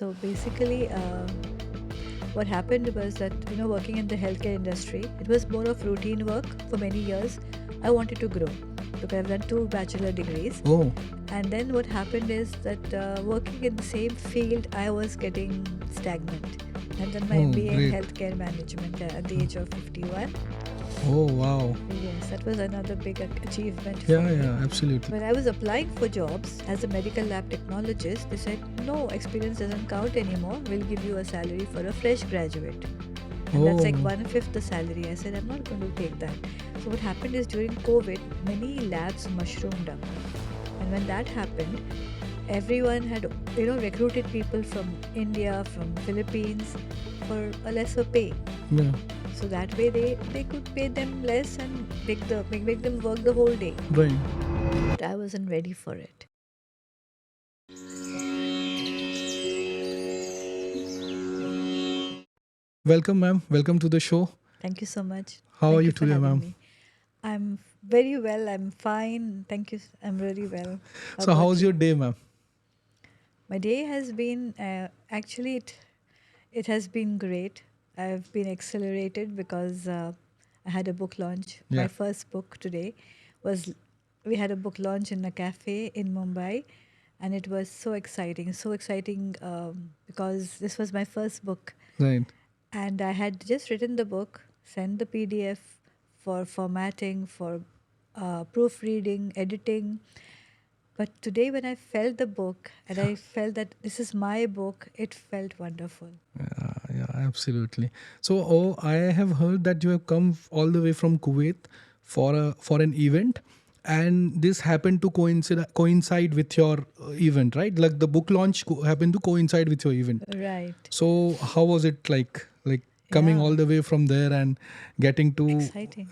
So basically, what happened was that, working in the healthcare industry, it was more of routine work for many years. I wanted to grow because I've done two bachelor degrees. Oh, And then what happened is that working in the same field, I was getting stagnant. I've done my oh, MBA in great. healthcare management at the age of 51. Oh, wow. Yes, that was another big achievement for Yeah, me. yeah, absolutely. When I was applying for jobs as a medical lab technologist, they said, no, experience doesn't count anymore. We'll give you a salary for a fresh graduate. And that's like Oh, one-fifth the salary. I said, I'm not going to take that. So what happened is during COVID, many labs mushroomed up. And when that happened, everyone had, recruited people from India, from Philippines for a lesser pay. yeah, So that way they could pay them less and make them work the whole day. right. But I wasn't ready for it. Welcome, ma'am. Welcome to the show. Thank you so much. How are Thank you you for today, having ma'am? me. I'm very well. I'm fine. Thank you. I'm really well. How So, about how's your you? day, ma'am? My day has been actually it has been great. I've been accelerated because I had a book launch. My Yeah. first book today was we had a book launch in a cafe in Mumbai, and it was so exciting because this was my first book, Right. and I had just written the book, sent the PDF for formatting, for proofreading, editing. But today, when I felt the book and I felt that this is my book, it felt wonderful. Yeah, absolutely. So, oh, I have heard that you have come all the way from Kuwait for an event, and this happened to coincide with your event, right? Like the book launch happened to coincide with your event. Right. So, how was it like? Like coming Yeah. all the way from there and getting to Exciting.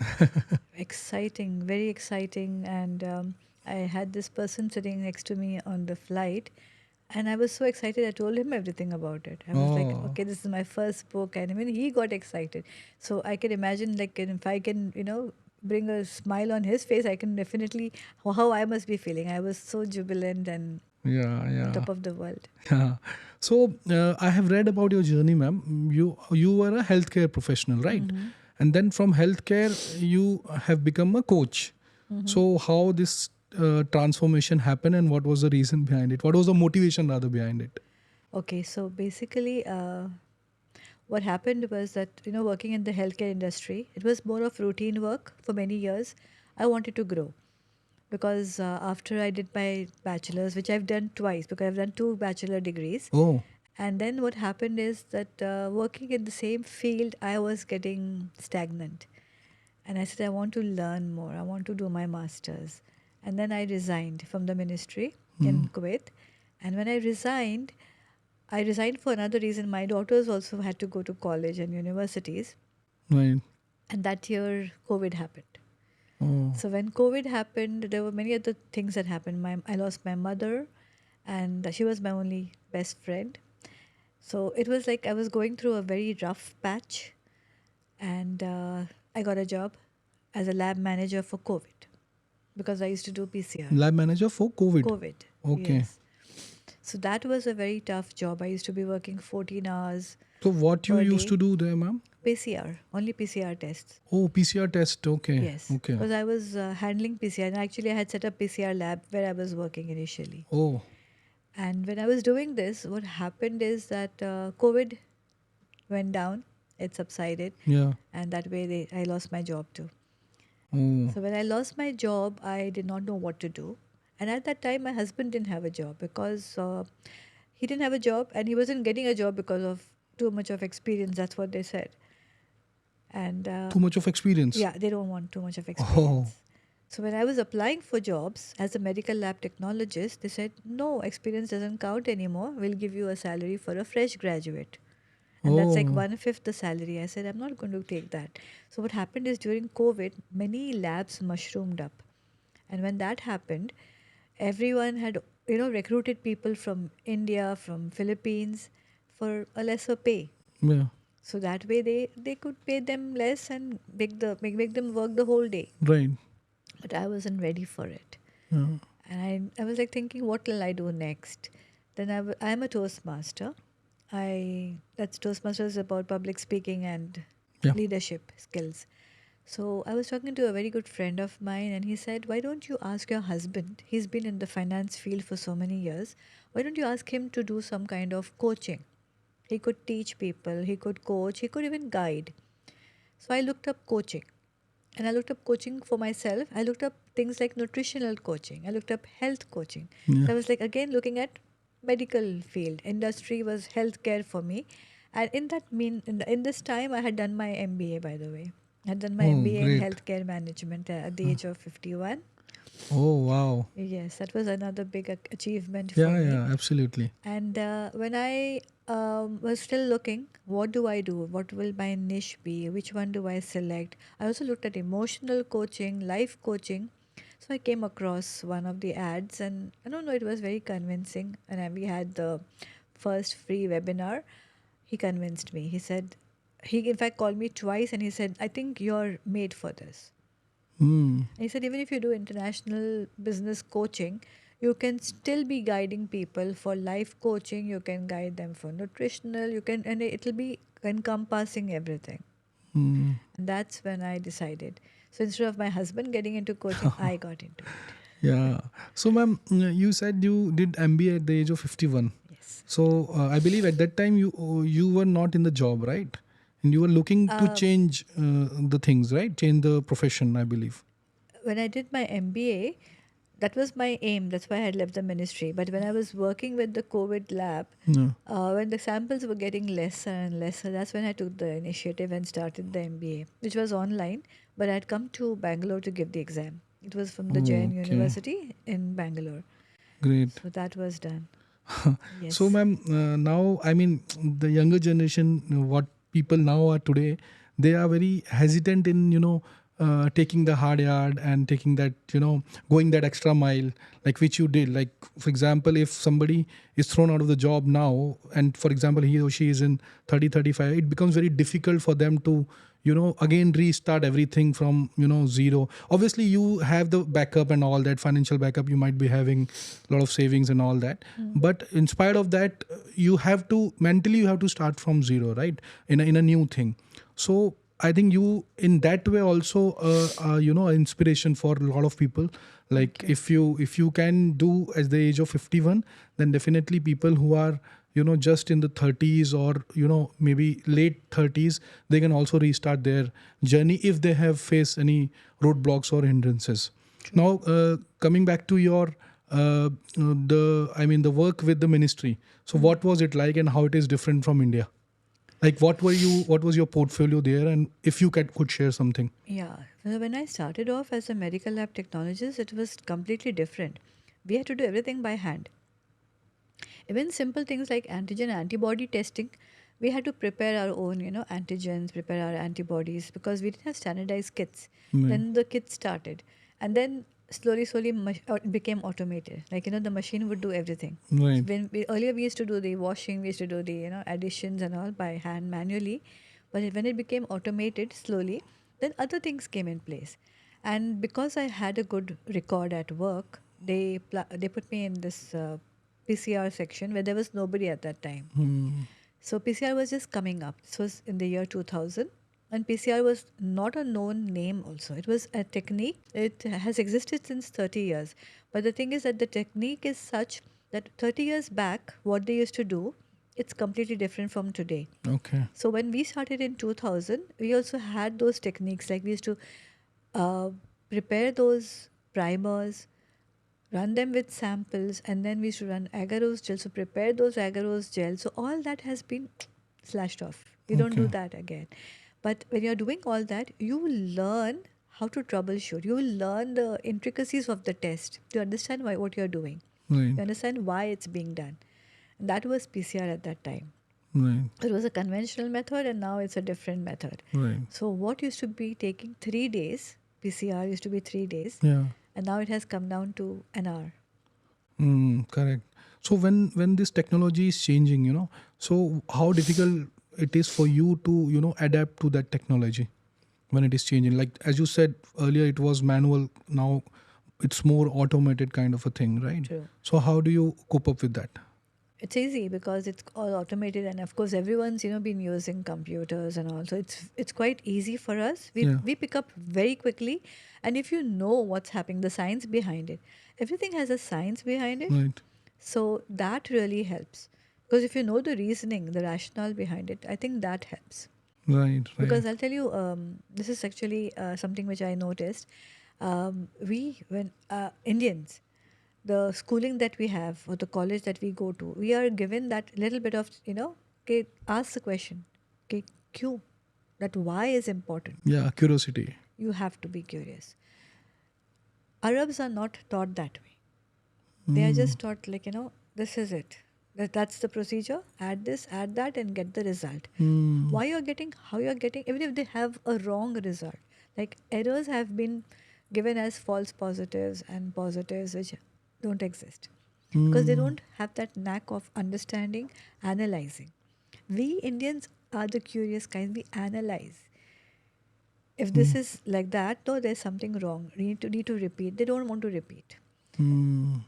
Exciting. Very exciting. And I had this person sitting next to me on the flight. And I was so excited. I told him everything about it. I was like, oh okay, this is my first book. And I mean, he got excited. So I can imagine, like, if I can, bring a smile on his face, I can definitely, how I must be feeling. I was so jubilant and yeah, on yeah. top of the world. Yeah. So I have read about your journey, ma'am. You were a healthcare professional, right? Mm-hmm. And then from healthcare, you have become a coach. Mm-hmm. So how this transformation happened, and what was the reason behind it? What was the motivation rather behind it? Okay, so basically, what happened was that, working in the healthcare industry, it was more of routine work for many years. I wanted to grow because after I did my bachelor's, which I've done twice because I've done two bachelor degrees, Oh, and then what happened is that working in the same field, I was getting stagnant. And I said, I want to learn more. I want to do my master's. And then I resigned from the ministry mm, in Kuwait. And when I resigned for another reason. My daughters also had to go to college and universities. right. And that year, COVID happened. Oh, So when COVID happened, there were many other things that happened. I lost my mother, and she was my only best friend. So it was like I was going through a very rough patch, and I got a job as a lab manager for COVID because I used to do PCR. lab manager for COVID. COVID, Okay. yes. So that was a very tough job. I used to be working 14 hours So what you per used to day. do there, ma'am? PCR, only PCR tests. Oh, PCR test. Okay. Yes, Okay. because I was handling PCR, and actually I had set up PCR lab where I was working initially. Oh, And when I was doing this, what happened is that COVID went down, it subsided, yeah. and that way I lost my job too. Oh, So when I lost my job, I did not know what to do. And at that time, my husband didn't have a job because he didn't have a job and he wasn't getting a job because of too much of experience. That's what they said. And too much of experience. yeah, they don't want too much of Oh, experience. So when I was applying for jobs as a medical lab technologist, they said, no, experience doesn't count anymore. We'll give you a salary for a fresh graduate. And that's like oh, one-fifth the salary. I said, I'm not going to take that. So what happened is during COVID, many labs mushroomed up. And when that happened, everyone had, recruited people from India, from Philippines for a lesser pay. yeah. So that way they could pay them less and make them work the whole day. Right. But I wasn't ready for it. Yeah. And I was like thinking, what will I do next? Then I'm a Toastmaster. That's Toastmasters about public speaking and Yeah. leadership skills. So I was talking to a very good friend of mine, and he said, "Why don't you ask your husband? He's been in the finance field for so many years. Why don't you ask him to do some kind of coaching? He could teach people, he could coach, he could even guide." So I looked up coaching, and I looked up coaching for myself. I looked up things like nutritional coaching, I looked up health coaching. Yeah. So I was like, again, looking at medical field. Industry was healthcare for me. And in that in this time, I had done my MBA, by the way. I had done my Oh, MBA in great. healthcare management at the age of 51. Oh, wow. Yes, that was another big achievement for Yeah, me. yeah, absolutely. And when I was still looking, what do I do? What will my niche be? Which one do I select? I also looked at emotional coaching, life coaching. So I came across one of the ads, and I don't know, it was very convincing. And we had the first free webinar. He convinced me. He said, he in fact called me twice and he said, "I think you're made for this." Hmm. And he said, even if you do international business coaching, you can still be guiding people for life coaching. You can guide them for nutritional. You can, and it'll be encompassing everything. Hmm. And that's when I decided. So instead of my husband getting into coaching, I got into it. Yeah. So, ma'am, you said you did MBA at the age of 51. Yes. So, I believe at that time you were not in the job, right? And you were looking to Uh, change the things, right? Change the profession, I believe. when I did my MBA, that was my aim. That's why I had left the ministry. But when I was working with the COVID lab, No. when the samples were getting lesser and lesser, that's when I took the initiative and started the MBA, which was online. But I had come to Bangalore to give the exam. It was from the Jain Okay. University in Bangalore. Great. So that was done. So, Yes. ma'am, now, I mean, the younger generation, what people now are today, they are very hesitant in, taking the hard yard and taking that, going that extra mile, like which you did. Like, for example, if somebody is thrown out of the job now, and for example, he or she is in 30, 35, it becomes very difficult for them to, again restart everything from, zero. Obviously, you have the backup and all that financial backup, you might be having a lot of savings and all that, but in spite of that, you have to mentally you have to start from zero, right, in a new thing. So I think you in that way also inspiration for a lot of people. Thank Like you. if you can do at the age of 51, then definitely people who are just in the 30s or maybe late 30s, they can also restart their journey if they have faced any roadblocks or hindrances. True. Now, coming back to your the work with the ministry. So what was it like and how it is different from India? Like what was your portfolio there, and if you could share something? Yeah. Well, when I started off as a medical lab technologist, it was completely different. We had to do everything by hand. Even simple things like antigen antibody testing, we had to prepare our own, antigens, prepare our antibodies because we didn't have standardized kits. Right. Then the kits started, and then slowly, slowly, it became automated. Like the machine would do everything. So Right. earlier we used to do the washing, we used to do the additions and all by hand manually, but when it became automated slowly, then other things came in place. And because I had a good record at work, they put me in this PCR section where there was nobody at that time. Hmm. So PCR was just coming up. This was in the year 2000. And PCR was not a known name also. It was a technique. It has existed since 30 years. But the thing is that the technique is such that 30 years back, what they used to do, it's completely different from today. Okay. So when we started in 2000, we also had those techniques. Like we used to uh, prepare those primers, run them with samples, and then we used to run agarose gel. So prepare those agarose gel. So all that has been slashed off. You don't do Okay. that again. But when you're doing all that, you will learn how to troubleshoot. You will learn the intricacies of the test. You understand what you're doing. Right. You understand why it's being done. And that was PCR at that time. Right. It was a conventional method, and now it's a different method. Right. So what used to be taking 3 days, PCR used to be 3 days, Yeah. and now it has come down to an hour. Correct. So when this technology is changing, so how difficult it is for you to adapt to that technology when it is changing? Like as you said earlier, it was manual. Now it's more automated kind of a thing, right? True. So how do you cope up with that? It's easy because it's all automated, and of course everyone's been using computers and all, so it's quite easy for us. we Yeah. we pick up very quickly. And if you know what's happening, the science behind it, everything has a science behind it. Right. So that really helps, because if you know the reasoning, the rationale behind it, I think that helps. Right. Right. Because I'll tell you, this is actually something which I noticed. We when Indians, the schooling that we have or the college that we go to, we are given that little bit of, okay, ask the question, okay, Q, that why is important. Yeah. Curiosity. You have to be curious. Arabs are not taught that way. They are Mm. just taught, like, this is it. That's the procedure. Add this, add that, and get the result. Mm. Why you're getting, how you're getting, even if they have a wrong result. Like errors have been given as false positives and positives which don't exist, because they Mm. don't have that knack of understanding, analyzing. We Indians are the curious kind. We analyze. If this Mm. is like that, no, there's something wrong. We need to repeat. They don't want to repeat. Mm.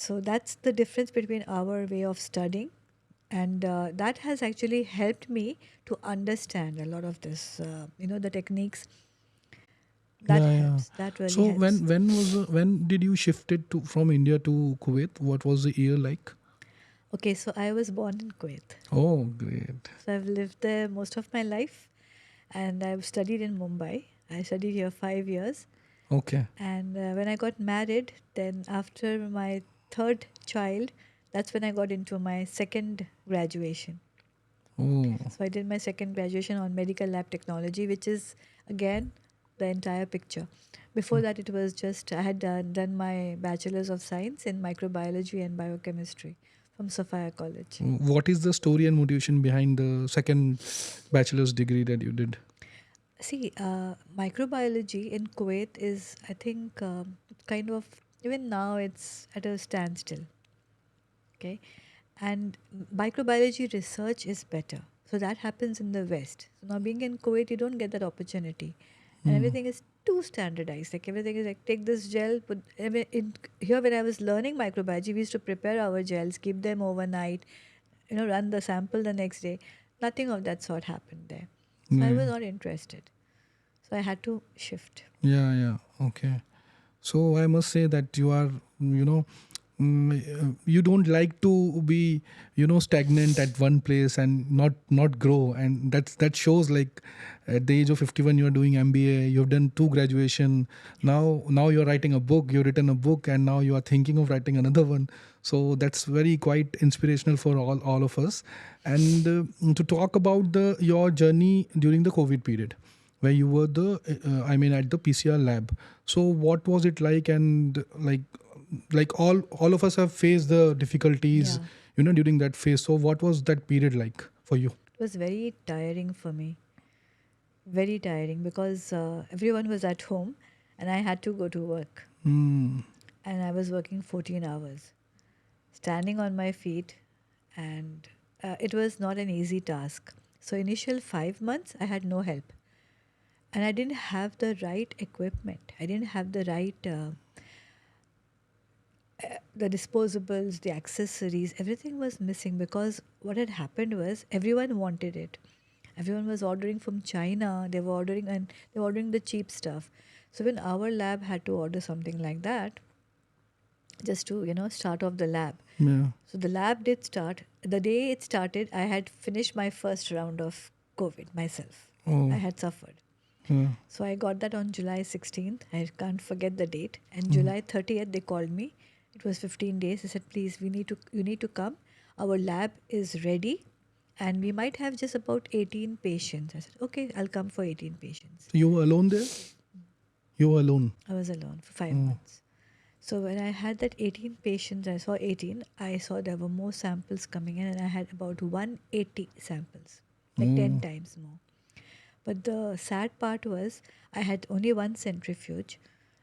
So that's the difference between our way of studying, and that has actually helped me to understand a lot of this. The techniques, that Yeah. Yeah. helps. That really So helps. when did you shifted to from India to Kuwait? What was the year like? Okay, so I was born in Kuwait. Oh, great. So I've lived there most of my life, and I've studied in Mumbai. I studied here 5 years. Okay. And when I got married, then after my third child, that's when I got into my second graduation. Oh. So I did my second graduation on medical lab technology, which is again the entire picture. Before that, it was just I had done my bachelor's of science in microbiology and biochemistry from Sophia College. What is the story and motivation behind the second bachelor's degree that you did? See, microbiology in Kuwait is, I think, kind of, even now it's at a standstill. Okay, and microbiology research is better. So that happens in the West. So now being in Kuwait, you don't get that opportunity, and Hmm. everything is too standardized. Like everything is like, take this gel, put. I mean, here when I was learning microbiology, we used to prepare our gels, keep them overnight, run the sample the next day. Nothing of that sort happened there. So I Yeah. was not interested. So I had to shift. Yeah. Yeah. Okay. So I must say that you are, you don't like to be, stagnant at one place and not grow, and that shows like at the age of 51 you are doing MBA, you've done two graduation, now you're writing a book, you've written a book, and now you are thinking of writing another one. So that's very quite inspirational for all of us. And to talk about the your journey during the COVID period, where you were I mean at the PCR lab. So what was it like? And like all of us have faced the difficulties, Yeah, during that phase. So what was that period like for you? it was very tiring for me. Very tiring because everyone was at home and I had to go to work. Hmm. And I was working 14 hours, standing on my feet, and it was not an easy task. So, initial 5 months, I had no help. And I didn't have the right equipment. I didn't have the right, the disposables, the accessories, everything was missing because what had happened was everyone wanted it. Everyone was ordering from China. They were ordering, and they were ordering the cheap stuff. So when our lab had to order something like that, just to start off the lab. Yeah. So the lab did start. The day it started, I had finished my first round of COVID myself. I Oh. had suffered. Yeah. So I got that on July 16th. I can't forget the date. And Mhm. July 30th, they called me. It was 15 days. They said, please, you need to come. Our lab is ready. And we might have just about 18 patients. I said, okay, I'll come for 18 patients. So you were alone there? You were alone. I was alone for five Oh. months. So when I had that 18 patients, I saw 18, I saw there were more samples coming in, and I had about 180 samples, like 10 Oh. times more. But the sad part was I had only one centrifuge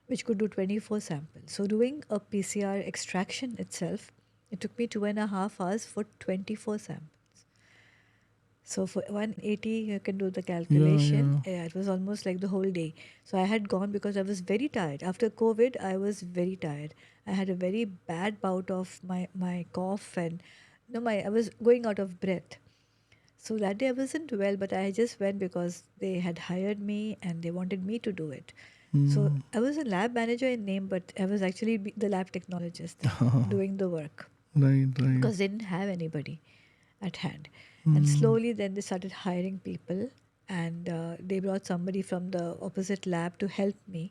which could do 24 samples. So doing a PCR extraction itself, it took me 2.5 hours for 24 samples. So for 180, you can do the Yeah. calculation. Yeah. Yeah, it was almost like the whole day. So I had gone because I was very tired. After COVID, I was very tired. I had a very bad bout of my cough and no, my I was going out of breath. So that day I wasn't well, but I just went because they had hired me and they wanted me to do it. So Mm. I was a lab manager in name, but I was actually the lab technologist doing the work Right, right. because they didn't have anybody at hand. And Mm. slowly, then they started hiring people, and they brought somebody from the opposite lab to help me,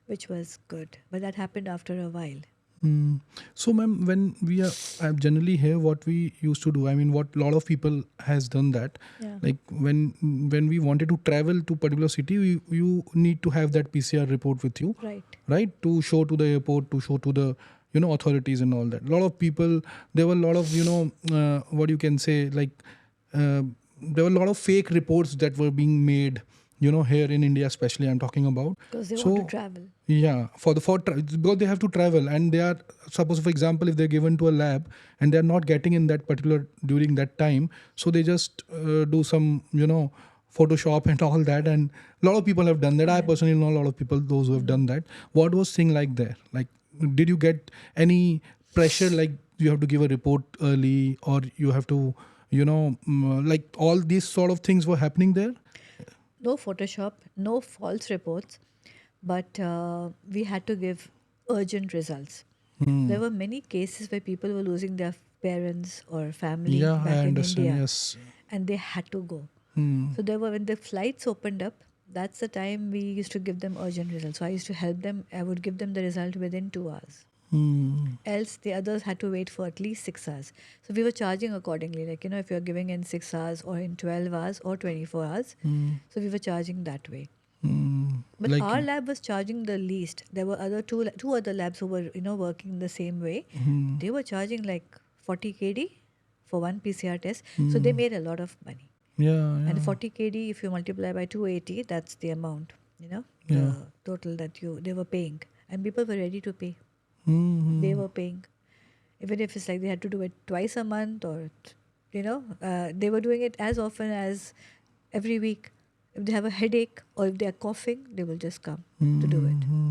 which was good. But that happened after a while. Mm. So, ma'am, when we are I generally hear what we used to do. I mean, what a lot of people has done that. Yeah, Like when we wanted to travel to particular city, you need to have that PCR report with you, right. right? To show to the airport, to show to the authorities and all that. A lot of people, there were a lot of what you can say, like uh, there were a lot of fake reports that were being made. Here in India, especially, I'm talking about. Because they want to So travel. yeah, because they have to travel, and they are, suppose for example, if they're given to a lab and they're not getting in that particular during that time, so they just do some Photoshop and all that, and a lot of people have done that. I Yeah. personally know a lot of people those who have done that. What was thing like there? Like, did you get any pressure, like you have to give a report early, or you have to like all these sort of things were happening there? No Photoshop, no false reports, but we had to give urgent results. Hmm. There were many cases where people were losing their parents or family Yeah, I back in understand. India Yes. and they had to go. Hmm. So there were when the flights opened up, that's the time we used to give them urgent results. So I used to help them. I would give them the result within 2 hours. Hmm. Else the others had to wait for at least 6 hours. So we were charging accordingly. Like if you're giving in 6 hours or in 12 hours or 24 hours, Hmm. so we were charging that way. Hmm. But Like, our lab was charging the least. There were two other labs who were working the same way. hmm. They were charging like 40 KD for one PCR test. So they Hmm. made a lot of money. Yeah, And yeah, 40 KD, if you multiply by 280, that's the amount, yeah. the total that they were paying. And people were ready to pay. They Hmm. were paying. Even if it's like they had to do it twice a month or, they were doing it as often as every week. If they have a headache or if they are coughing, they will just come to do it. Hmm.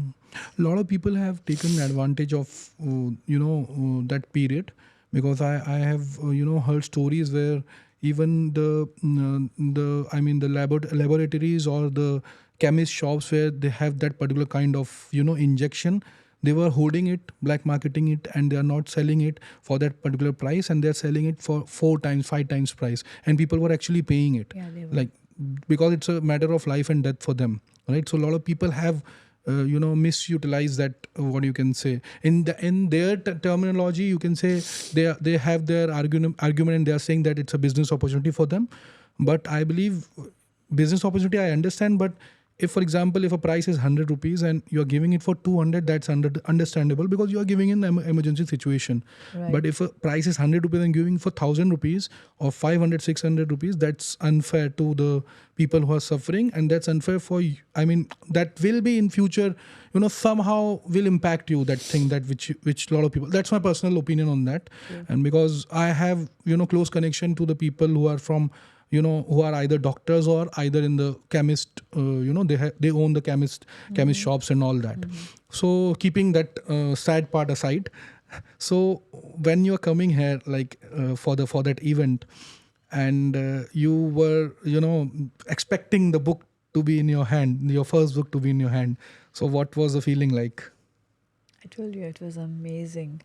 A lot of people have taken advantage of that period, because I have heard stories where even the I mean the laboratories or the chemist shops where they have that particular kind of injection, they were holding it, black marketing it, and they are not selling it for that particular price, and they're selling it for 4 times 5 times price, and people were actually paying it, Yeah, they were. like, because it's a matter of life and death for them, right? So a lot of people have misutilized that, what you can say, in their terminology, you can say they have their argument and they are saying that it's a business opportunity for them. But I believe business opportunity, I understand, but if, for example, if a price is 100 rupees and you're giving it for 200, that's understandable, because you are giving in an emergency situation. Right. But if a price is 100 rupees and giving for 1000 rupees or 500, 600 rupees, that's unfair to the people who are suffering, and that's unfair for you. I mean, that will be in future, somehow will impact you, that thing, that which a lot of people, that's my personal opinion on that. True. And because I have close connection to the people who are from, who are either doctors or either in the chemist, they own the chemist Mm-hmm. shops and all that. Mm-hmm. So keeping that sad part aside, so when you're coming here, like, for that event, and you were expecting the book to be in your hand, your first book to be in your hand, so what was the feeling like? I told you it was amazing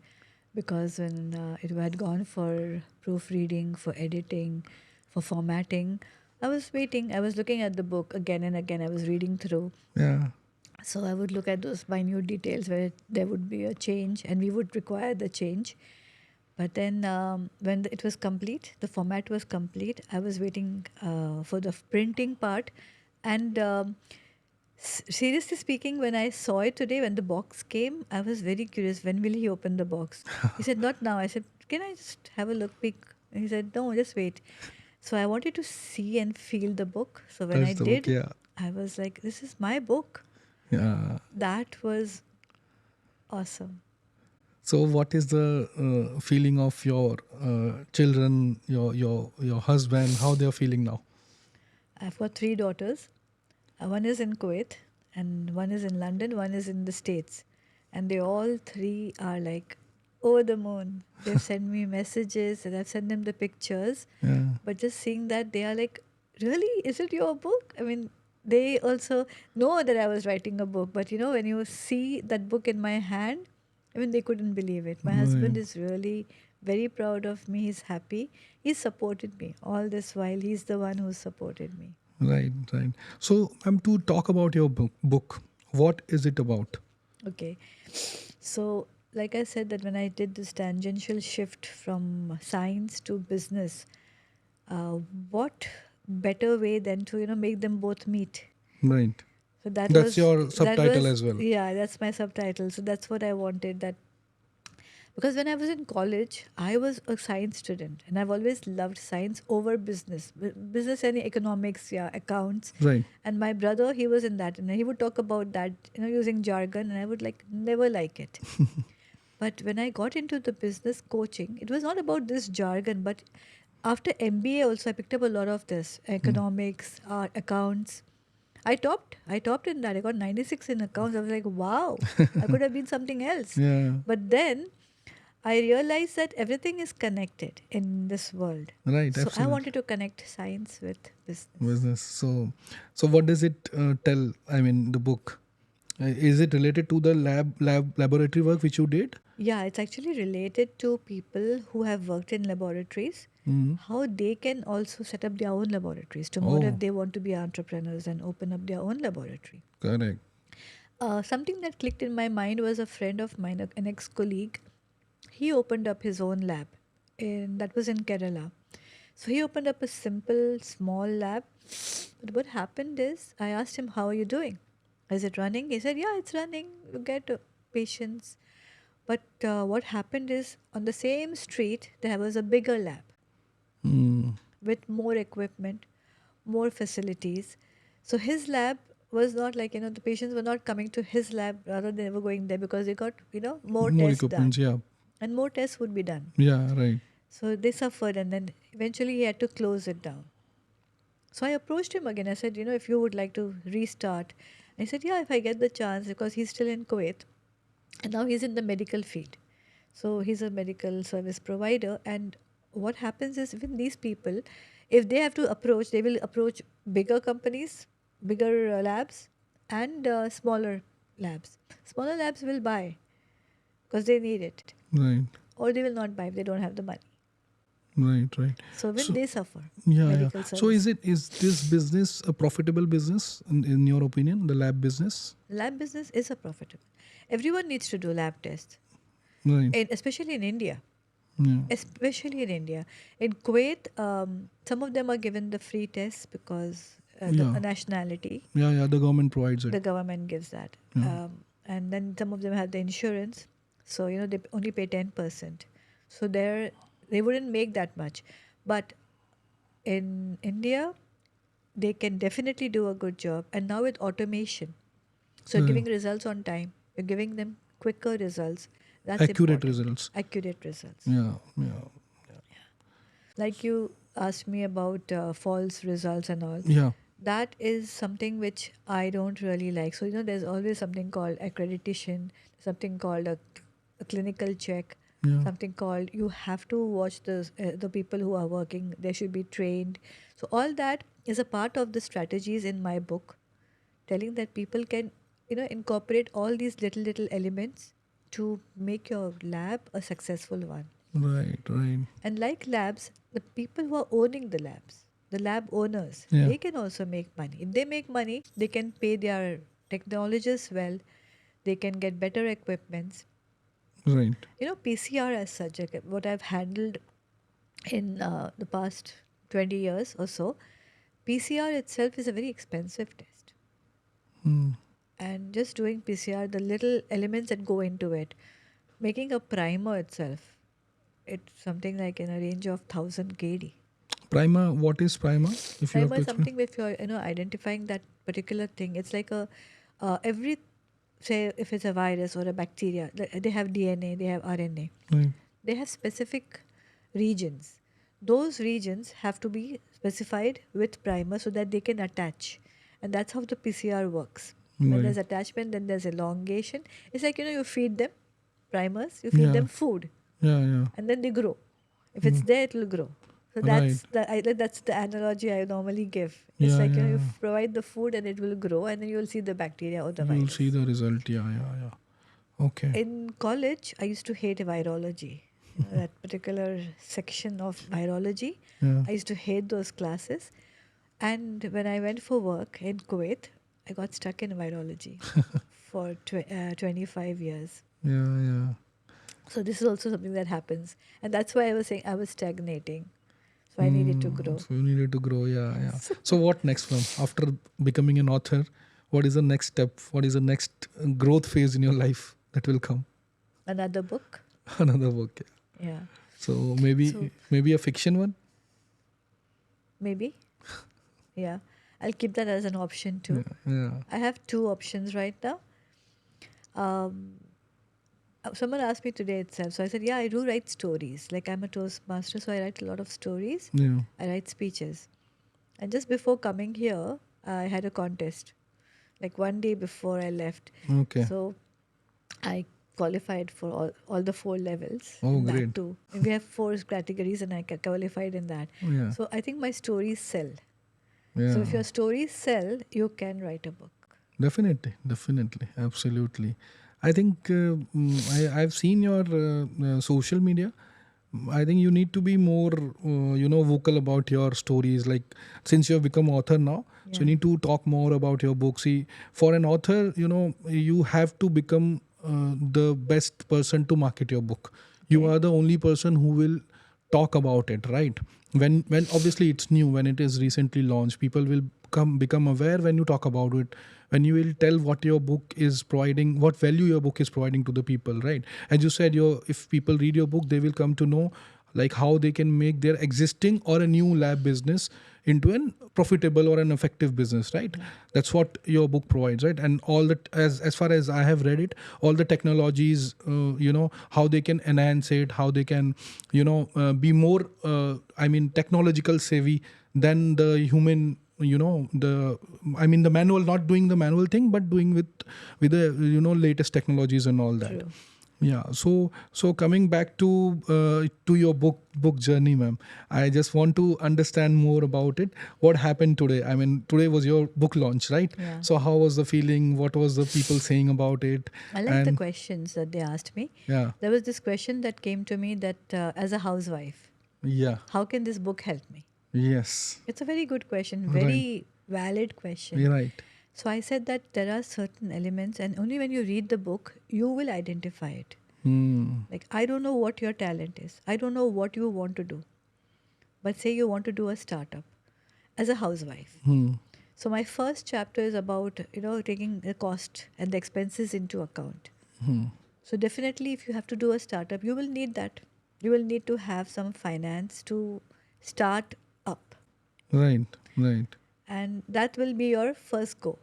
because when it had gone for proofreading, for editing, for formatting, I was waiting. I was looking at the book again and again. I was reading through. Yeah. So I would look at those minute details where there would be a change and we would require the change. But then when it was complete, the format was complete, I was waiting for the printing part. And seriously speaking, when I saw it today, when the box came, I was very curious. When will he open the box? He said, "Not now." I said, "Can I just have a look, peek?" And he said, "No, just wait." So I wanted to see and feel the book. So when I Touch the book. did, Yeah. I was like, "This is my book." Yeah. That was awesome. So, what is the feeling of your children, your husband? How they are feeling now? I've got three daughters. One is in Kuwait, and one is in London, one is in the States. And they all three are like over the moon. They've sent me messages and I've sent them the pictures. Yeah. But just seeing that, they are like, really? Is it your book? I mean, they also know that I was writing a book. But when you see that book in my hand, I mean, they couldn't believe it. My husband Right. is really very proud of me. He's happy. He supported me all this while. He's the one who supported me. Right. Right. So, to talk about your book, what is it about? Okay. So, like I said, that when I did this tangential shift from science to business, uh, what better way than to make them both meet? Right. So that That's was your that subtitle was as well. yeah, that's my subtitle. So that's what I wanted. That because when I was in college, I was a science student, and I've always loved science over business, business and economics, yeah, accounts. Right. And my brother, he was in that, and he would talk about that, using jargon, and I would like never like it. But when I got into the business coaching, it was not about this jargon, but after MBA also I picked up a lot of this Mm. economics, accounts. I topped in that. I got 96 in accounts. I was like, wow, I could have been something else. Yeah. But then I realized that everything is connected in this world. Right. So I Absolutely. wanted to connect science with business. Business. So what does it tell? I mean, the book. Is it related to the laboratory work which you did? Yeah, it's actually related to people who have worked in laboratories, Mm. how they can also set up their own laboratories tomorrow if Oh, they want to be entrepreneurs and open up their own laboratory. correct. Something that clicked in my mind was a friend of mine, an ex colleague. He opened up his own lab, that was in Kerala. So he opened up a simple, small lab. But what happened is, I asked him, how are you doing? Is it running? He said, yeah, it's running. You get patients. But what happened is, on the same street, there was a bigger lab Mm. with more equipment, more facilities. So his lab was not like, the patients were not coming to his lab, rather they were going there because they got, more More tests done. equipment. Yeah. And more tests would be done. Yeah. Right. So they suffered, and then eventually he had to close it down. So I approached him again. I said, if you would like to restart. I said, yeah, if I get the chance, because he's still in Kuwait and now he's in the medical field. So he's a medical service provider. And what happens is, even these people, if they have to approach, they will approach bigger companies, bigger labs, and smaller labs. Smaller labs will buy because they need it, Right. or they will not buy if they don't have the money. Right. Right. So when So they suffer, yeah. Yeah. medical So service. is this business a profitable business in your opinion? The lab business. Lab business is a profitable. Everyone needs to do lab tests, Right. especially in India. Yeah. Especially in India. In Kuwait, some of them are given the free tests because Yeah. a nationality, Yeah. Yeah. The government provides it. the government gives that. Yeah. And then some of them have the insurance, so they only pay 10%. So they wouldn't make that much. But in India, they can definitely do a good job. And now with automation, so Yeah. giving results on time, you're giving them quicker results. That's Accurate important. results. Accurate results. Yeah. Yeah. Like you asked me about false results and all. Yeah. That is something which I don't really like. So, there's always something called accreditation, something called a clinical check, Yeah. something called you have to watch the people who are working, they should be trained. So, all that is a part of the strategies in my book, telling that people can, incorporate all these little elements to make your lab a successful one. Right. Right. And like labs, the people who are owning the labs, the lab owners, Yeah. they can also make money. If they make money, they can pay their technologists well, they can get better equipments. Right. PCR as such, like what I've handled in the past 20 years or so, PCR itself is a very expensive test. Mm. And just doing PCR, the little elements that go into it, making a primer itself, it's something like in a range of 1000 KD. Prima. What is Prima? If you have Primer to is explain. something if you're identifying that particular thing. It's like every, say if it's a virus or a bacteria, they have DNA, they have RNA, Right. they have specific regions. Those regions have to be specified with primer so that they can attach, and that's how the PCR works. When Right. there's attachment, then there's elongation. It's like you feed them, primers, you feed Yeah. them food, Yeah. and then they grow. If it's there, it will grow. So Right. that's the analogy I normally give. It's Yeah. like, you know, Yeah. you provide the food and it will grow, and then you'll see the bacteria or the You'll see virus. the result. Yeah. Okay. In college, I used to hate virology. You know, that particular section of virology, Yeah. I used to hate those classes. And when I went for work in Kuwait, I got stuck in virology for 25 years. Yeah. So this is also something that happens. And that's why I was saying I was stagnating. So I needed to grow. So you needed to grow. Yeah. So what next from after becoming an author? What is the next step? What is the next growth phase in your life that will come? Another book. Another book. Yeah. So So maybe a fiction one. maybe. Yeah. I'll keep that as an option too. Yeah. I have two options right now. Um, Someone asked me today itself. So I said, yeah, I do write stories. Like I'm a Toastmaster, so I write a lot of stories. Yeah. I write speeches. And just before coming here, I had a contest. Like one day before I left. Okay. So I qualified for all the four levels Oh, in that great. too. And we have four categories and I qualified in that. Yeah. So I think my stories sell. Yeah. So if your stories sell, you can write a book. Definitely, absolutely. I think I've seen your social media. I think you need to be more, vocal about your stories. Like since you have become author now, so you Yeah. need to talk more about your book. See, for an author, you have to become the best person to market your book. You Okay. are the only person who will talk about it, right? When obviously it's new, when it is recently launched, people will become aware when you talk about it, when you will tell what your book is providing, what value your book is providing to the people, right? As you said, your if people read your book, they will come to know like how they can make their existing or a new lab business into an profitable or an effective business, right? Yeah. That's what your book provides, right? And all that, as far as I have read it, all the technologies, how they can enhance it, how they can be more technological savvy than the human, the manual, not doing the manual thing, but doing with the latest technologies and all that. True. Yeah. So coming back to your book journey, ma'am, I just want to understand more about it. What happened today? I mean, today was your book launch, right? Yeah. So how was the feeling? What was the people saying about it? I like the And questions that they asked me. yeah, There was this question that came to me that as a housewife, yeah, how can this book help me? yes, It's a very good question, right, very valid question. right. So I said that there are certain elements, and only when you read the book, you will identify it. Hmm. Like, I don't know what your talent is, I don't know what you want to do, but say you want to do a startup as a housewife. Hmm. So my first chapter is about, taking the cost and the expenses into account. Hmm. So definitely, if you have to do a startup, you will need that. You will need to have some finance to start up, Right, right. and that will be your first go.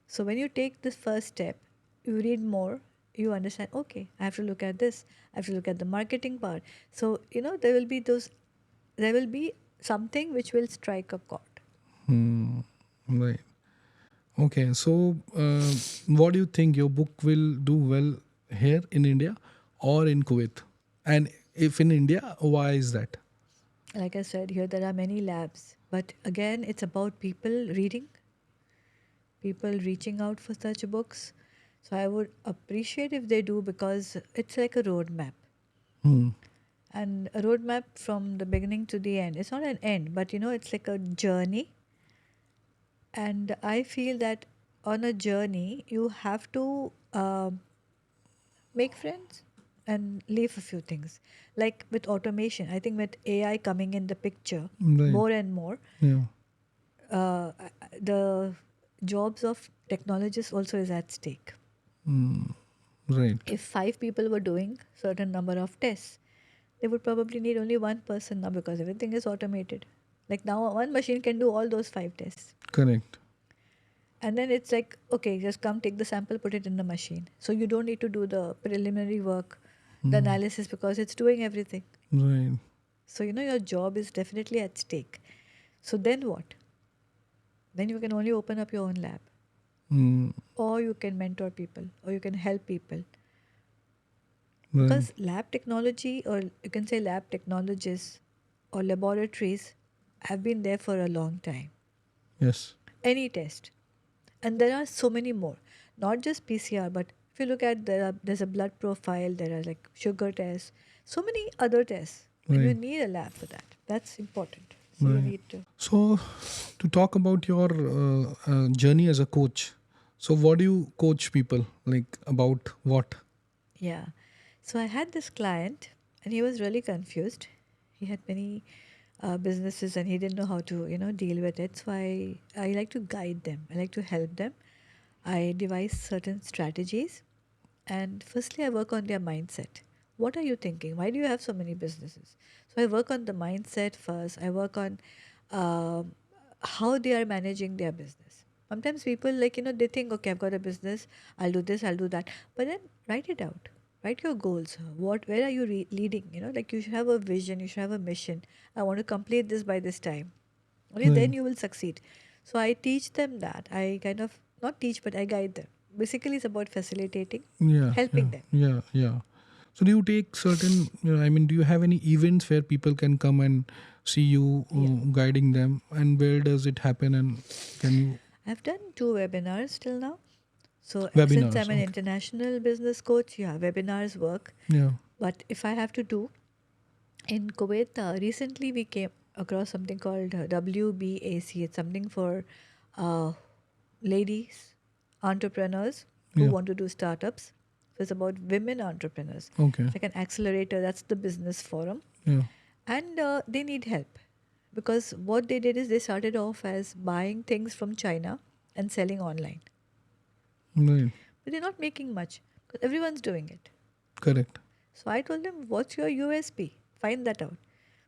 So when you take this first step, you read more, you understand, okay, I have to look at this, I have to look at the marketing part. So, there will be something which will strike a chord. Hmm. Right. Okay. So, what do you think your book will do well here in India or in Kuwait? And if in India, why is that? Like I said, here there are many labs, but again, it's about people reading, people reaching out for such books. So I would appreciate if they do, because it's like a roadmap. Hmm. And a roadmap from the beginning to the end. It's not an end, but it's like a journey. And I feel that on a journey, you have to make friends and leave a few things. Like with automation, I think with AI coming in the picture Right. more and more, Yeah. the jobs of technologists also is at stake. Hmm. Right. If five people were doing certain number of tests, they would probably need only one person now, because everything is automated. Like now, one machine can do all those five tests. Correct. And then it's like, okay, just come take the sample, put it in the machine. So you don't need to do the preliminary work, the analysis, because it's doing everything. Right. So, your job is definitely at stake. So then what? Then you can only open up your own lab, Hmm. or you can mentor people, or you can help people. Right. because lab technology, or you can say lab technologists or laboratories, have been there for a long time. Yes. Any test. And there are so many more, not just PCR, but if you look at there's a blood profile, there are like sugar tests, so many other tests, and you Right. need a lab for that. That's important. So you Right. need to. So, to talk about your journey as a coach, so what do you coach people like about what? Yeah. So I had this client, and he was really confused. He had many businesses, and he didn't know how to, deal with it. So I like to guide them. I like to help them. I devise certain strategies, and firstly, I work on their mindset. What are you thinking? Why do you have so many businesses? So I work on the mindset first. I work on um how they are managing their business. Sometimes people, like, they think, okay, I've got a business, I'll do this, I'll do that. But then write it out. Write your goals. Where are you leading? Like, you should have a vision, you should have a mission. I want to complete this by this time. Only then Right. you will succeed. So I teach them that. I kind of not teach, but I guide them. Basically, it's about facilitating, Yeah. Yeah. helping them. Yeah. Yeah. So, do you take certain? I mean, do you have any events where people can come and see you Yeah. guiding them, and where does it happen? And can you I've done 2 webinars till now. So since webinars? I'm an Okay. international business coach, yeah, webinars work. Yeah. But if I have to do in Kuwait, recently we came across something called WBAC. It's something for uh, ladies, entrepreneurs who Yeah. want to do startups. So it's about women entrepreneurs. Okay. It's like an accelerator. That's the business forum. Yeah. And they need help because what they did is they started off as buying things from China and selling online. Right. But they're not making much because everyone's doing it. Correct. So I told them, what's your USP? Find that out.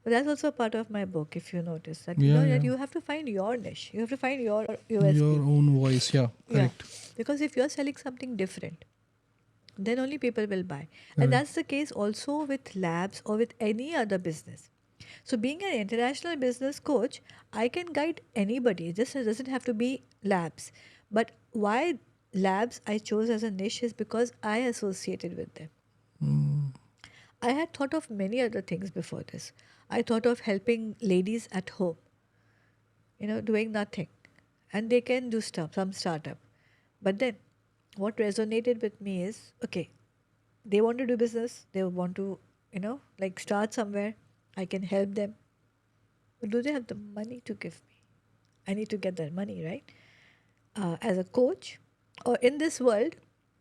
But that's also a part of my book, if you notice that Yeah. that Yeah. you have to find your niche. You have to find your Your USP. own voice. Yeah. Yeah. Correct. Because if you're selling something different, then only people will buy. And Correct. that's the case also with labs or with any other business. So being an international business coach, I can guide anybody. This doesn't have to be labs. But why labs I chose as a niche is because I associated with them. Mm. I had thought of many other things before this. I thought of helping ladies at home, doing nothing. And they can do stuff, some startup. But then what resonated with me is, okay, they want to do business, they want to, like start somewhere. I can help them. But do they have the money to give me? I need to get that money, right? As a coach, or in this world,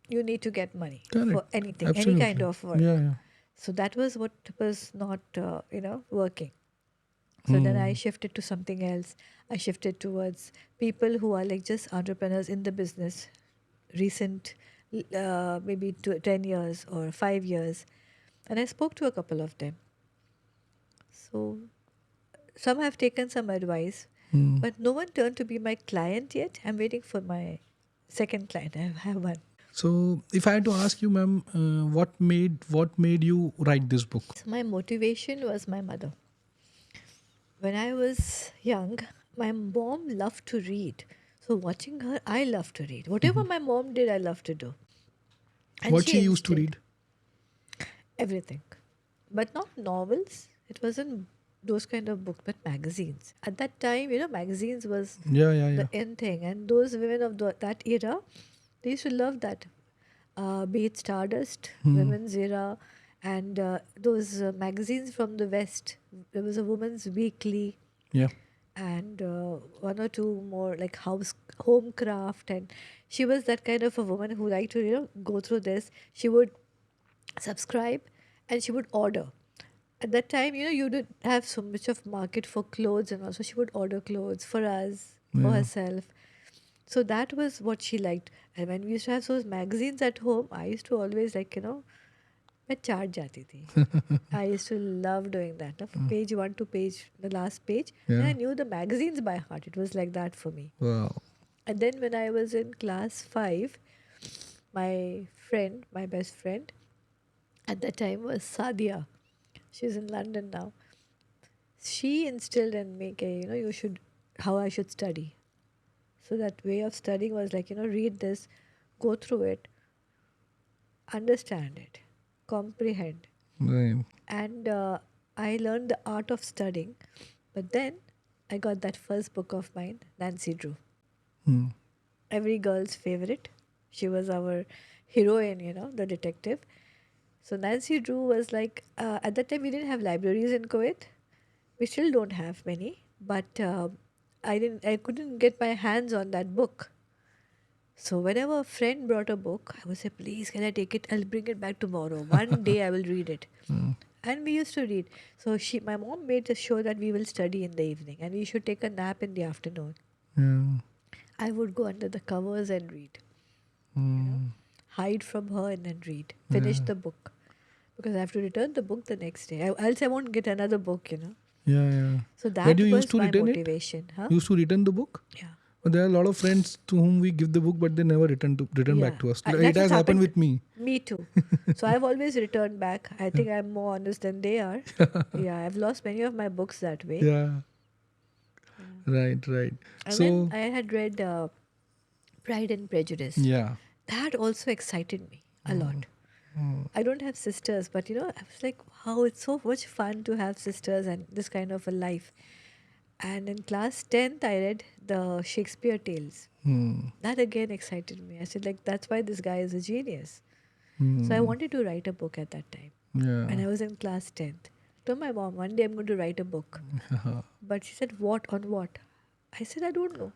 you need to get money for Correct. anything, any kind Absolutely. of Yeah. work. Yeah. So that was what was not, working. So then I Hmm. shifted to something else. I shifted towards people who are like just entrepreneurs in the business, recent, maybe 10 years or 5 years. And I spoke to a couple of them. So some have taken some advice, Hmm. but no one turned to be my client yet. I'm waiting for my second client. I have one. So, if I had to ask you, ma'am, what made you write this book? So my motivation was my mother. When I was young, my mom loved to read. So watching her, I love to read. Whatever my mom did, I love to do. And What she she used to instilled read? everything. But not novels. It wasn't those kind of books, but magazines. At that time, magazines was Yeah. Yeah. Yeah. the in thing. And those women of that era, they used to love that. Be it Stardust, Hmm. Women's Era, and those magazines from the West. There was a Woman's Weekly, Yeah. and one or two more like house home craft. And she was that kind of a woman who liked to go through this. She would subscribe and she would order. At that time, you didn't have so much of market for clothes, and also she would order clothes for us, for Yeah. herself. So that was what she liked. And when we used to have those magazines at home, I used to always मैं चाट जाती थी. I used to love doing that. From page one to the last page, and Yeah. I knew the magazines by heart. It was like that for me. Wow. And then when I was in class 5, my best friend at that time was Sadia. She's in London now. She instilled in me, okay, you should, how I should study. So that way of studying was like, read this, go through it, understand it. comprehend. Right. And I learned the art of studying. But then I got that first book of mine, Nancy Drew. Hmm. Every girl's favorite. She was our heroine, the detective. So Nancy Drew was like, at that time we didn't have libraries in Kuwait. We still don't have many, but I couldn't get my hands on that book. So whenever a friend brought a book, I would say, please, can I take it? I'll bring it back tomorrow. One day I will read it. Hmm. And we used to read. So my mom made us sure that we will study in the evening and we should take a nap in the afternoon. Yeah. I would go under the covers and read, Hmm. hide from her and then read, finish Yeah. the book. Because I have to return the book the next day. Else I won't get another book. Yeah. Yeah. So Where do that you used was to my return it? motivation. Huh? Used to return the book? Yeah. But there are a lot of friends to whom we give the book, but they never return Yeah. back to us. That It has has happened happened. with me. Me too. So I've always returned back. I think I'm more honest than they are. Yeah, I've lost many of my books that way. Yeah. Yeah. Right. Right. And then So I had read Pride and Prejudice. yeah. That also excited me a lot. Hmm. I don't have sisters, but I was like, wow, it's so much fun to have sisters and this kind of a life. And in class 10th, I read the Shakespeare tales. Hmm. That again excited me. I said, like, that's why this guy is a genius. So I Hmm. wanted to write a book at that time. When Yeah. I was in class 10th. Told my mom, one day I'm going to write a book. But she said, what? On what? I said, I don't know.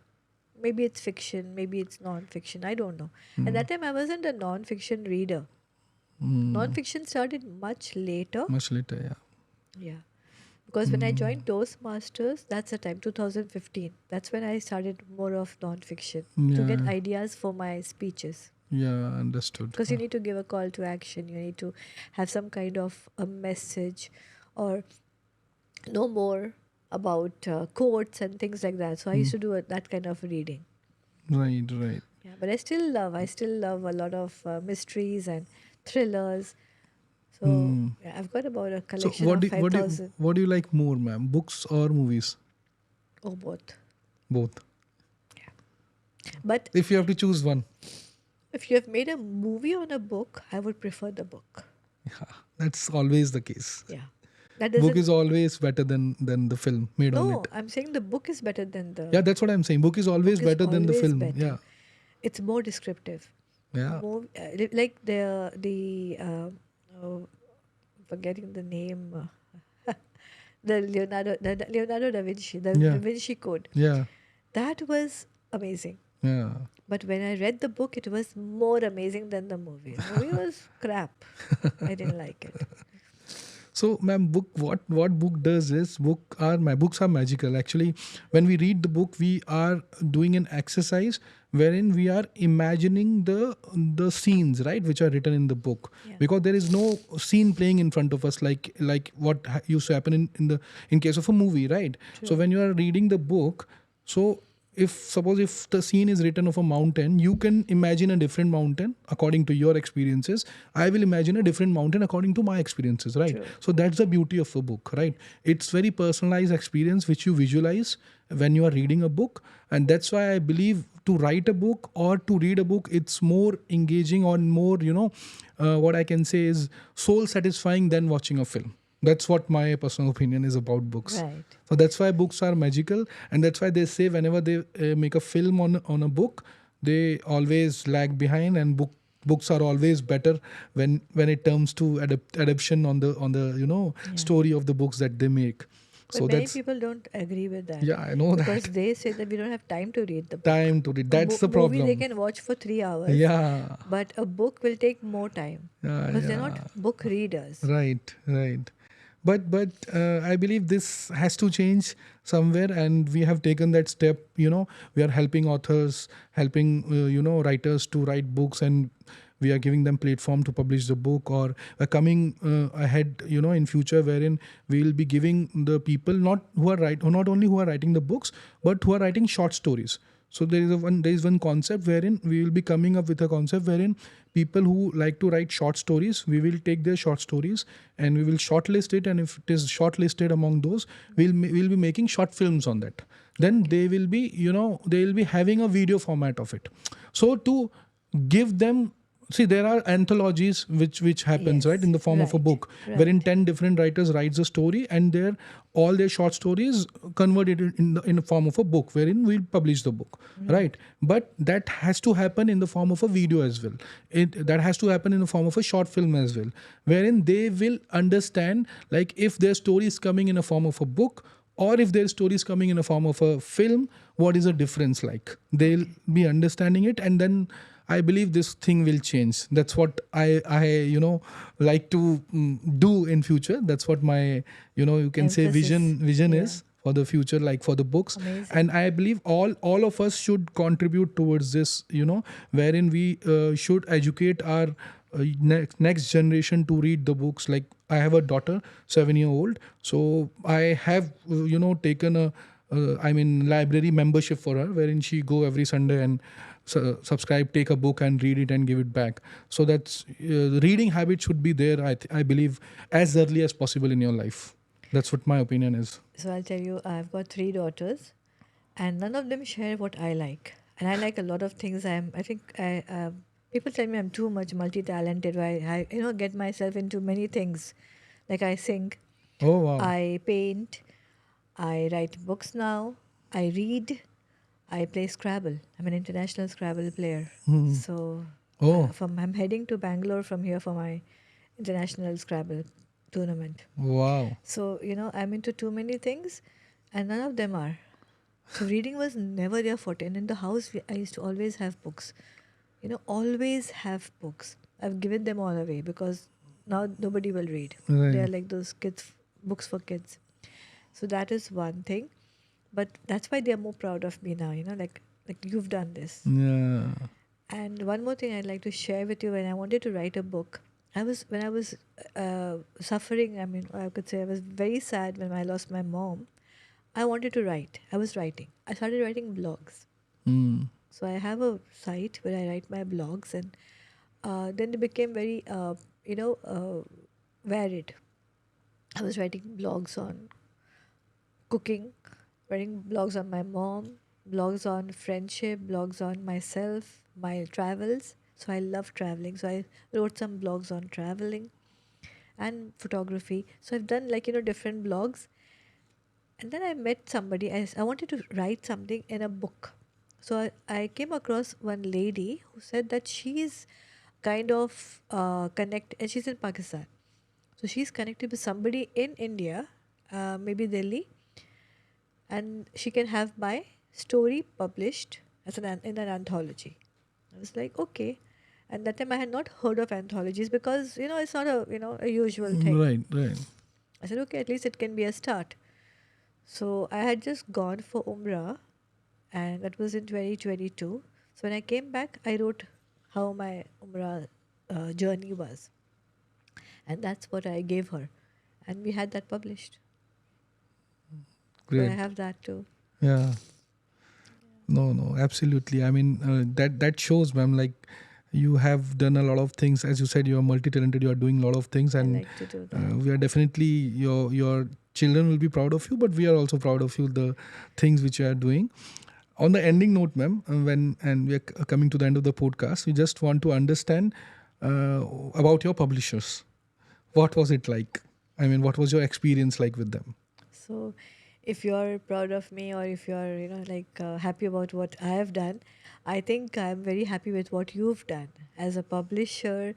Maybe it's fiction, maybe it's non-fiction. I don't know. And that time I wasn't a non-fiction reader. Hmm. Non-fiction started much later. Much later. Yeah. Yeah. Because when I joined Toastmasters, that's the time, 2015. That's when I started more of non-fiction to get Yeah. ideas for my speeches. Yeah. Understood. Because you need to give a call to action, you need to have some kind of a message or know more about quotes and things like that. So I used to do that kind of reading. Right. Right. Yeah, but I still love a lot of mysteries and thrillers. So Hmm. yeah, I've got about a So collection of 5,000. what do you like more, ma'am? Books or movies? Oh, both. Both. But If you have to choose one. if you have made a movie on a book, I would prefer the book. Yeah, that's always the case. Yeah. That Book doesn't. is always better than the film made on No, it. I'm saying the book is better than the. Yeah, that's what I'm saying. Book is always Book is better than the always film. better. Yeah. It's more descriptive. Yeah. More like the forgetting the name. The Leonardo da Vinci, the Yeah. Da Vinci Code. Yeah. That was amazing. Yeah. But when I read the book, it was more amazing than the movie. The movie was crap. I didn't like it. So, ma'am, what book does is books are magical. Actually, when we read the book, we are doing an exercise wherein we are imagining the scenes, right, which are written in the book. Yeah. Because there is no scene playing in front of us like what used to happen in case of a movie, right? So True. when you are reading the book, so if the scene is written of a mountain, you can imagine a different mountain according to your experiences. I will imagine a different mountain according to my experiences, right? True. So that's the beauty of a book, right? It's very personalized experience which you visualize when you are reading a book. And that's why I believe to write a book or to read a book, it's more engaging or more, what I can say is soul satisfying than watching a film. That's what my personal opinion is about books. Right. So that's why books are magical, and that's why they say whenever they make a film on a book, they always lag behind, and books are always better when it comes to adaptation on the Yeah. story of the books that they make. But So many that's people don't agree with that. yeah, I know Because that. they say that we don't have time to read the book. Time to read. That's the Movie they problem. can watch for 3 hours. Yeah, But a book will take more time. Because they're yeah. not book readers. Right, right. But I believe this has to change somewhere, and we have taken that step. We are helping authors, helping writers to write books, and we are giving them platform to publish the book, or we're coming ahead, in future, wherein we will be giving the people not only who are writing the books, but who are writing short stories. So there is one concept wherein we will be coming up with a concept wherein people who like to write short stories, we will take their short stories and we will shortlist it, and if it is shortlisted among those, we'll be making short films on that. Then they will be having a video format of it. So to give them see, there are anthologies which happens, right, Yes, in the form of a right, book, wherein right. 10 different writers writes a story, and all their short stories converted in the form of a book, wherein we'll publish the book, Right. right? But that has to happen in the form of a video as well. That has to happen in the form of a short film as well, wherein they will understand, like, if their story is coming in a form of a book, or if their story is coming in a form of a film, what is the difference like? They'll Okay. be understanding it, and then I believe this thing will change. That's what I like to do in future. That's what my, you can say, Emphasis. vision Yeah. is for the future, like for the books. And Amazing. I believe all of us should contribute towards this, wherein we should educate our next generation to read the books. Like, I have a daughter, 7-year old, so I have taken a library membership for her, wherein she go every Sunday and subscribe, take a book and read it and give it back. So that's the reading habit should be there, I believe, as early as possible in your life. That's what my opinion is. So I'll tell you, I've got three daughters, and none of them share what I like. And I like a lot of things. I think people tell me I'm too much multi-talented. I get myself into many things. Like I sing, Oh, wow. I paint, I write books now, I read, I play Scrabble. I'm an international Scrabble player. Hmm. So Oh, I'm heading to Bangalore from here for my international Scrabble tournament. wow. So, I'm into too many things and none of them are. So, reading was never their forte. And in the house, I used to always have books. Always have books. I've given them all away because now nobody will read. They are Right. like those books for kids. So, that is one thing. But that's why they're more proud of me now, like you've done this. Yeah. And one more thing I'd like to share with you, when I wanted to write a book, when I was suffering, I mean, I could say I was very sad when I lost my mom. I wanted to write. I was writing. I started writing blogs. Hmm. So I have a site where I write my blogs, and then they became very, varied. I was writing blogs on cooking, writing blogs on my mom, blogs on friendship, blogs on myself, my travels. So I love traveling. So I wrote some blogs on traveling and photography. So I've done, like, different blogs. And then I met somebody. I wanted to write something in a book. So I came across one lady who said that she's kind of connected, and she's in Pakistan. So she's connected with somebody in India, maybe Delhi, and she can have my story published as in an anthology. I was like, okay. And that time I had not heard of anthologies because it's not a usual thing. Right, right. I said, okay, at least it can be a start. So I had just gone for Umrah, and that was in 2022. So when I came back, I wrote how my Umrah journey was, and that's what I gave her, and we had that published. So I Great. have that too. Yeah. No, no, absolutely. I mean, that shows, ma'am. Like, you have done a lot of things. As you said, you are multi-talented. You are doing a lot of things, I and like to do that. we are definitely, your children will be proud of you. But we are also proud of you, the things which you are doing. On the ending note, ma'am, when we are coming to the end of the podcast, we just want to understand about your publishers. What was it like? I mean, what was your experience like with them? So, if you're proud of me, or if you're, like happy about what I have done, I think I'm very happy with what you've done as a publisher.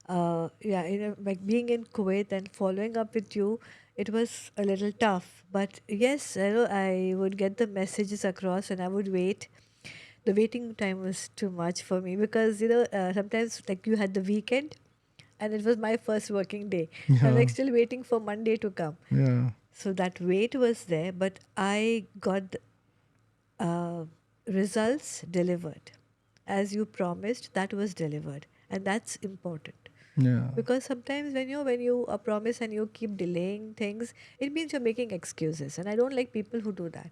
Yeah, like being in Kuwait and following up with you, it was a little tough. But yes, I would get the messages across, and I would wait. The waiting time was too much for me because sometimes, like, you had the weekend, and it was my first working day. So I'm Yeah, like still waiting for Monday to come. yeah, So that wait was there, but I got uh, results delivered. As you promised, that was delivered. And that's important. yeah. Because sometimes when you promise and you keep delaying things, it means you're making excuses. And I don't like people who do that.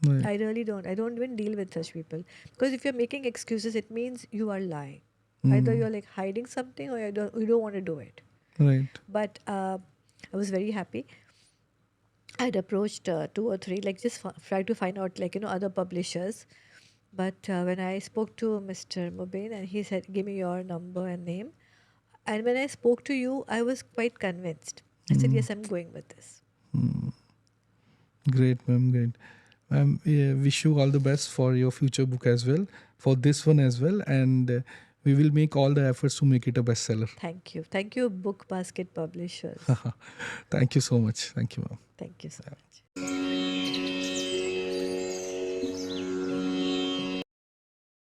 Right. I really don't. I don't even deal with such people. Because if you're making excuses, it means you are lying. Either Mm, you're like hiding something, or you don't want to do it. right. But I was very happy. I'd approached two or three, like just try to find out, like, other publishers. But when I spoke to Mr. Mubin and he said, "Give me your number and name," and when I spoke to you, I was quite convinced. I said, Mm, "Yes, I'm going with this." mm. Great, ma'am. Great. Yeah, wish you all the best for your future book as well, for this one as well, and we will make all the efforts to make it a bestseller. Thank you. Thank you, Book Basket Publishers. Thank you so much. Thank you, ma'am. Thank you so much.